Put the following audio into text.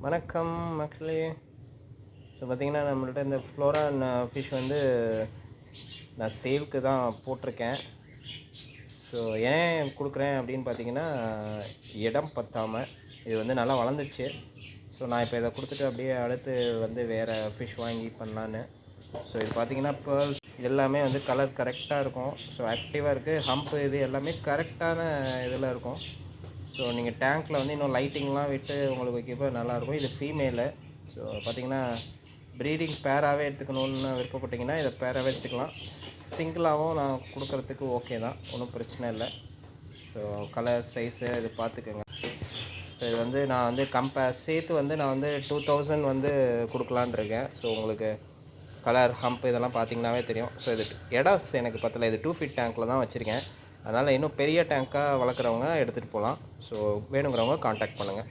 வணக்கம் மக்களே. ஸோ பார்த்திங்கன்னா நம்மள்ட்ட இந்த ஃப்ளோரா ஃபிஷ் வந்து நான் சேலுக்கு தான் போட்டிருக்கேன். ஸோ ஏன் கொடுக்குறேன் அப்படின்னு பார்த்தீங்கன்னா, இடம் பத்தாமல் இது வந்து நல்லா வளர்ந்துச்சு. ஸோ நான் இப்போ இதை கொடுத்துட்டு அப்படியே அடுத்து வந்து வேறு ஃபிஷ் வாங்கி பண்ணலான்னு. ஸோ இது பார்த்திங்கன்னா பேர்ல்ஸ் எல்லாமே வந்து கலர் கரெக்டாக இருக்கும். ஸோ ஆக்டிவாக இருக்குது. ஹம்ப் இது எல்லாமே கரெக்டான இதில் இருக்கும். ஸோ நீங்கள் டேங்க்கில் வந்து இன்னும் லைட்டிங்லாம் விட்டு உங்களுக்கு வைக்கப்போ நல்லாயிருக்கும். இது ஃபீமேலு. ஸோ பார்த்திங்கன்னா ப்ரீடிங் பேராகவே எடுத்துக்கணுன்னு விருப்பப்பட்டிங்கன்னா இதை பேராகவே எடுத்துக்கலாம். சிங்கிளாகவும் நான் கொடுக்குறதுக்கு ஓகே தான், ஒன்றும் பிரச்சனை இல்லை. ஸோ கலர் சைஸு இது பார்த்துக்கோங்க. ஸோ இது வந்து நான் வந்து சேர்த்து வந்து நான் வந்து 2000 வந்து கொடுக்கலான் இருக்கேன். ஸோ உங்களுக்கு கலர் ஹம்ப் இதெல்லாம் பார்த்தீங்கன்னாவே தெரியும். ஸோ இது இடம் எனக்கு பத்தல. இது 2 ஃபீட் டேங்க்கில் தான் வச்சுருக்கேன். அதனால் இன்னும் பெரிய டேங்க்காக வளர்க்குறவங்க எடுத்துகிட்டு போகலாம். ஸோ வேணுங்கிறவங்க காண்டாக்ட் பண்ணுங்கள்.